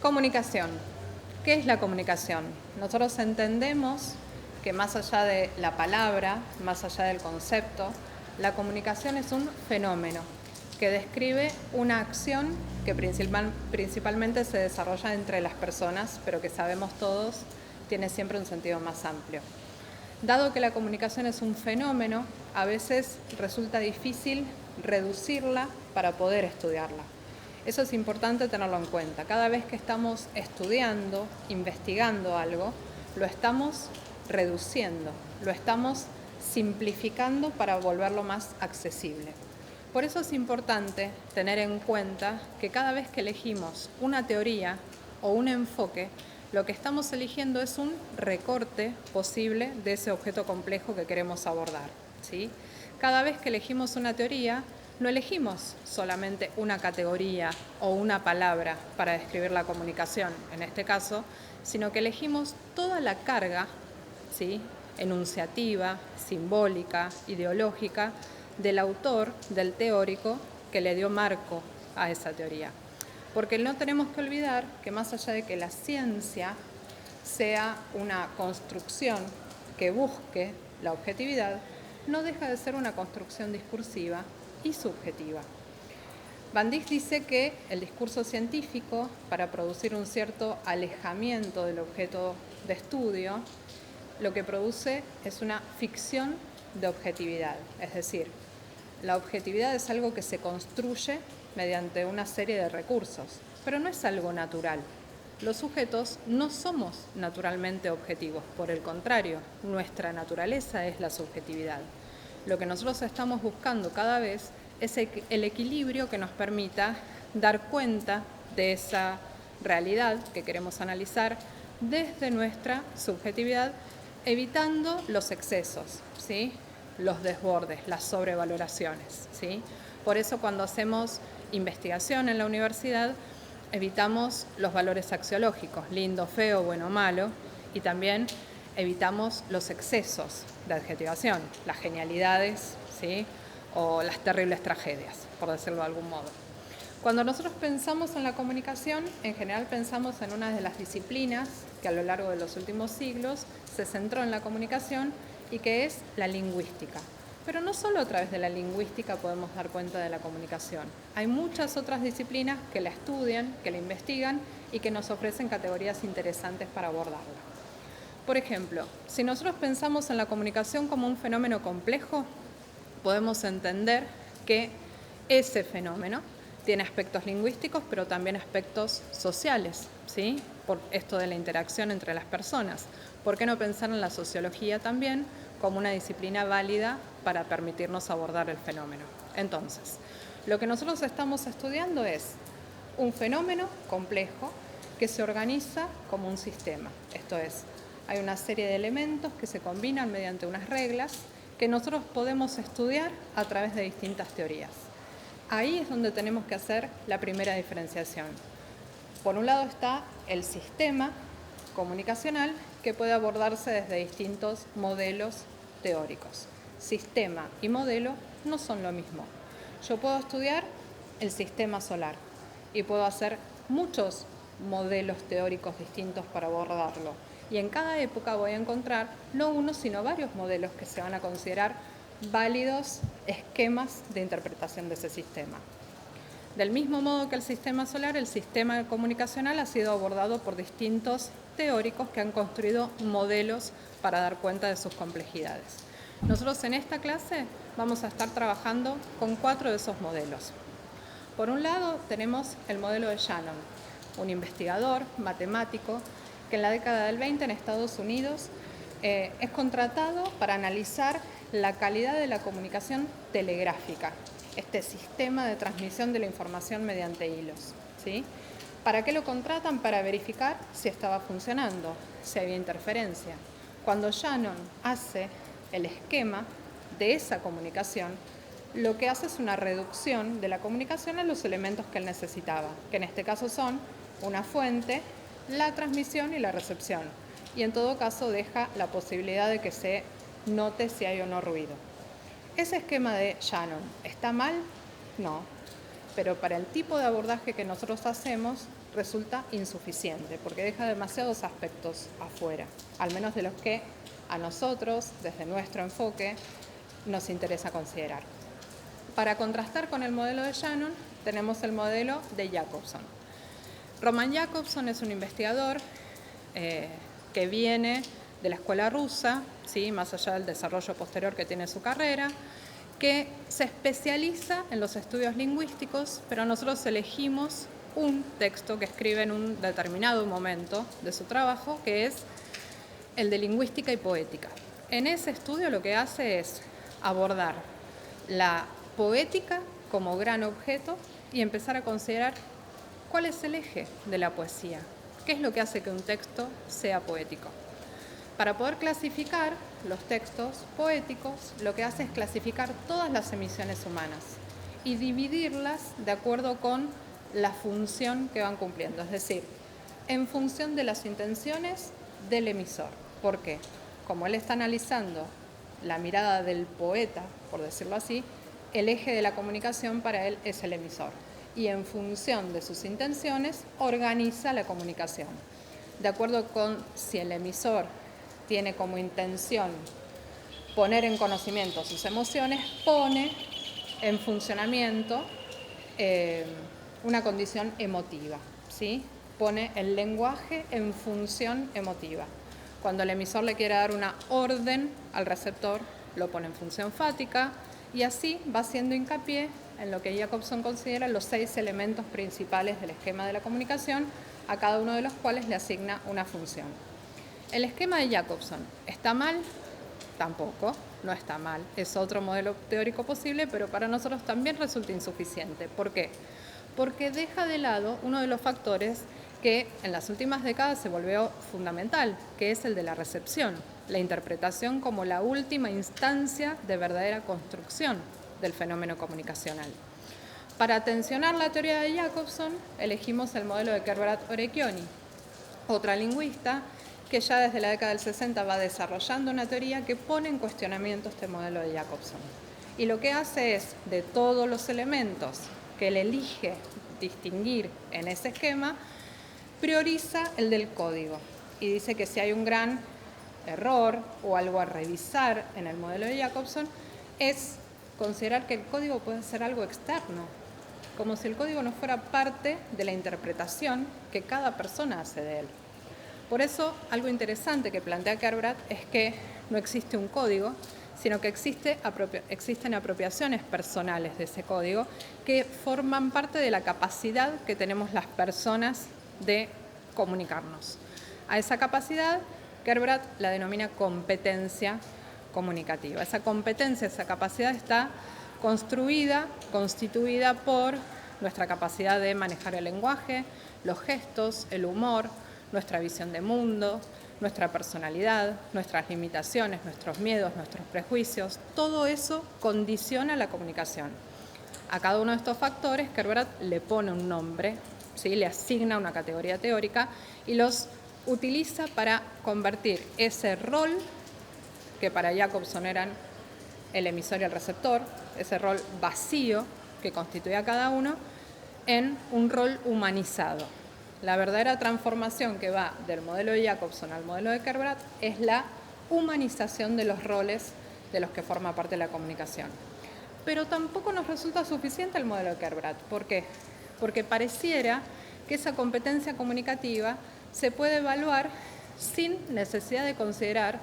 Comunicación. ¿Qué es la comunicación? Nosotros entendemos que más allá de la palabra, más allá del concepto, la comunicación es un fenómeno que describe una acción que principalmente se desarrolla entre las personas, pero que sabemos todos tiene siempre un sentido más amplio. Dado que la comunicación es un fenómeno, a veces resulta difícil reducirla para poder estudiarla. Eso es importante tenerlo en cuenta. Cada vez que estamos estudiando, investigando algo, lo estamos reduciendo, lo estamos simplificando para volverlo más accesible. Por eso es importante tener en cuenta que cada vez que elegimos una teoría o un enfoque, lo que estamos eligiendo es un recorte posible de ese objeto complejo que queremos abordar, ¿sí? Cada vez que elegimos una teoría, no elegimos solamente una categoría o una palabra para describir la comunicación, en este caso, sino que elegimos toda la carga, ¿sí?, enunciativa, simbólica, ideológica, del autor, del teórico, que le dio marco a esa teoría. Porque no tenemos que olvidar que más allá de que la ciencia sea una construcción que busque la objetividad, no deja de ser una construcción discursiva y subjetiva. Van Dijk dice que el discurso científico, para producir un cierto alejamiento del objeto de estudio, lo que produce es una ficción de objetividad. Es decir, la objetividad es algo que se construye mediante una serie de recursos, pero no es algo natural. Los sujetos no somos naturalmente objetivos, por el contrario, nuestra naturaleza es la subjetividad. Lo que nosotros estamos buscando cada vez es el equilibrio que nos permita dar cuenta de esa realidad que queremos analizar desde nuestra subjetividad, evitando los excesos, ¿sí?, los desbordes, las sobrevaloraciones, ¿sí? Por eso cuando hacemos investigación en la universidad evitamos los valores axiológicos, lindo, feo, bueno, malo, y también evitamos los excesos de adjetivación, las genialidades, ¿sí?, o las terribles tragedias, por decirlo de algún modo. Cuando nosotros pensamos en la comunicación, en general pensamos en una de las disciplinas que a lo largo de los últimos siglos se centró en la comunicación y que es la lingüística. Pero no solo a través de la lingüística podemos dar cuenta de la comunicación. Hay muchas otras disciplinas que la estudian, que la investigan y que nos ofrecen categorías interesantes para abordarla. Por ejemplo, si nosotros pensamos en la comunicación como un fenómeno complejo, podemos entender que ese fenómeno tiene aspectos lingüísticos, pero también aspectos sociales, ¿sí?, por esto de la interacción entre las personas. ¿Por qué no pensar en la sociología también como una disciplina válida para permitirnos abordar el fenómeno? Entonces, lo que nosotros estamos estudiando es un fenómeno complejo que se organiza como un sistema. Esto es, hay una serie de elementos que se combinan mediante unas reglas que nosotros podemos estudiar a través de distintas teorías. Ahí es donde tenemos que hacer la primera diferenciación. Por un lado está el sistema comunicacional, que puede abordarse desde distintos modelos teóricos. Sistema y modelo no son lo mismo. Yo puedo estudiar el sistema solar y puedo hacer muchos modelos teóricos distintos para abordarlo. Y en cada época voy a encontrar no uno, sino varios modelos que se van a considerar válidos esquemas de interpretación de ese sistema. Del mismo modo que el sistema solar, el sistema comunicacional ha sido abordado por distintos teóricos que han construido modelos para dar cuenta de sus complejidades. Nosotros en esta clase vamos a estar trabajando con 4 de esos modelos. Por un lado tenemos el modelo de Shannon, un investigador matemático que en la década del 20 en Estados Unidos es contratado para analizar la calidad de la comunicación telegráfica, este sistema de transmisión de la información mediante hilos, ¿sí? ¿Para qué lo contratan? Para verificar si estaba funcionando, si había interferencia. Cuando Shannon hace el esquema de esa comunicación, lo que hace es una reducción de la comunicación a los elementos que él necesitaba, que en este caso son una fuente, la transmisión y la recepción. Y en todo caso deja la posibilidad de que se note si hay o no ruido. ¿Ese esquema de Shannon está mal? No, pero para el tipo de abordaje que nosotros hacemos resulta insuficiente porque deja demasiados aspectos afuera, al menos de los que a nosotros, desde nuestro enfoque, nos interesa considerar. Para contrastar con el modelo de Shannon, tenemos el modelo de Jacobson. Roman Jakobson es un investigador que viene de la escuela rusa, ¿sí? Más allá del desarrollo posterior que tiene su carrera, que se especializa en los estudios lingüísticos, pero nosotros elegimos un texto que escribe en un determinado momento de su trabajo, que es el de lingüística y poética. En ese estudio lo que hace es abordar la poética como gran objeto y empezar a considerar cuál es el eje de la poesía, qué es lo que hace que un texto sea poético. Para poder clasificar los textos poéticos, lo que hace es clasificar todas las emisiones humanas y dividirlas de acuerdo con la función que van cumpliendo, es decir, en función de las intenciones del emisor. ¿Por qué? Como él está analizando la mirada del poeta, por decirlo así, el eje de la comunicación para él es el emisor. Y en función de sus intenciones, organiza la comunicación. De acuerdo con si el emisor tiene como intención poner en conocimiento sus emociones, pone en funcionamiento una condición emotiva, ¿sí? Pone el lenguaje en función emotiva. Cuando el emisor le quiere dar una orden al receptor, lo pone en función fática y así va haciendo hincapié en lo que Jacobson considera los 6 elementos principales del esquema de la comunicación, a cada uno de los cuales le asigna una función. ¿El esquema de Jacobson está mal? Tampoco, no está mal. Es otro modelo teórico posible, pero para nosotros también resulta insuficiente. ¿Por qué? Porque deja de lado uno de los factores que en las últimas décadas se volvió fundamental, que es el de la recepción, la interpretación como la última instancia de verdadera construcción del fenómeno comunicacional. Para atencionar la teoría de Jacobson, elegimos el modelo de Kerbrat-Orecchioni, otra lingüista que ya desde la década del 60 va desarrollando una teoría que pone en cuestionamiento este modelo de Jacobson. Y lo que hace es, de todos los elementos que él elige distinguir en ese esquema, prioriza el del código. Y dice que si hay un gran error o algo a revisar en el modelo de Jacobson, es considerar que el código puede ser algo externo, como si el código no fuera parte de la interpretación que cada persona hace de él. Por eso, algo interesante que plantea Kerbrat es que no existe un código, sino que existen apropiaciones personales de ese código que forman parte de la capacidad que tenemos las personas de comunicarnos. A esa capacidad, Kerbrat la denomina competencia comunicativa. Esa competencia, esa capacidad está constituida por nuestra capacidad de manejar el lenguaje, los gestos, el humor, nuestra visión de mundo, nuestra personalidad, nuestras limitaciones, nuestros miedos, nuestros prejuicios. Todo eso condiciona la comunicación. A cada uno de estos factores, Kerbrat le pone un nombre, ¿sí? Le asigna una categoría teórica y los utiliza para convertir ese rol, que para Jacobson eran el emisor y el receptor, ese rol vacío que constituía cada uno, en un rol humanizado. La verdadera transformación que va del modelo de Jacobson al modelo de Kerbrat es la humanización de los roles de los que forma parte de la comunicación. Pero tampoco nos resulta suficiente el modelo de Kerbrat. ¿Por qué? Porque pareciera que esa competencia comunicativa se puede evaluar sin necesidad de considerar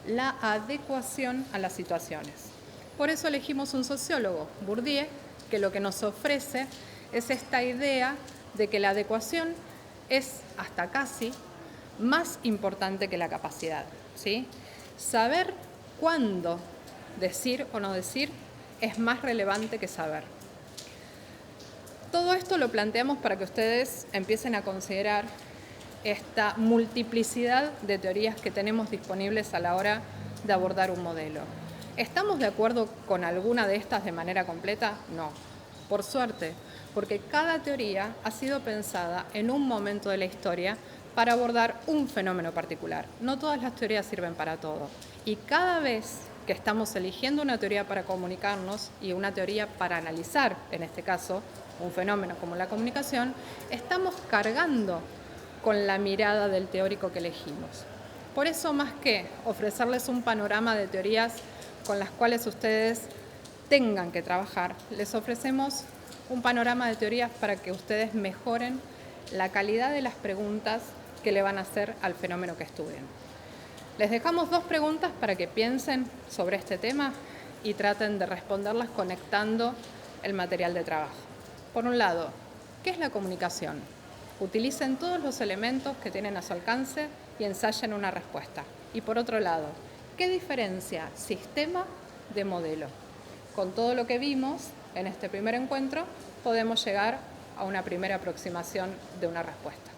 la adecuación a las situaciones. Por eso elegimos un sociólogo, Bourdieu, que lo que nos ofrece es esta idea de que la adecuación es hasta casi más importante que la capacidad, ¿sí? Saber cuándo decir o no decir es más relevante que saber. Todo esto lo planteamos para que ustedes empiecen a considerar esta multiplicidad de teorías que tenemos disponibles a la hora de abordar un modelo. ¿Estamos de acuerdo con alguna de estas de manera completa? No, por suerte, porque cada teoría ha sido pensada en un momento de la historia para abordar un fenómeno particular. No todas las teorías sirven para todo. Y cada vez que estamos eligiendo una teoría para comunicarnos y una teoría para analizar, en este caso, un fenómeno como la comunicación, estamos cargando con la mirada del teórico que elegimos. Por eso, más que ofrecerles un panorama de teorías con las cuales ustedes tengan que trabajar, les ofrecemos un panorama de teorías para que ustedes mejoren la calidad de las preguntas que le van a hacer al fenómeno que estudian. Les dejamos 2 preguntas para que piensen sobre este tema y traten de responderlas conectando el material de trabajo. Por un lado, ¿qué es la comunicación? Utilicen todos los elementos que tienen a su alcance y ensayen una respuesta. Y por otro lado, ¿qué diferencia sistema de modelo? Con todo lo que vimos en este primer encuentro, podemos llegar a una primera aproximación de una respuesta.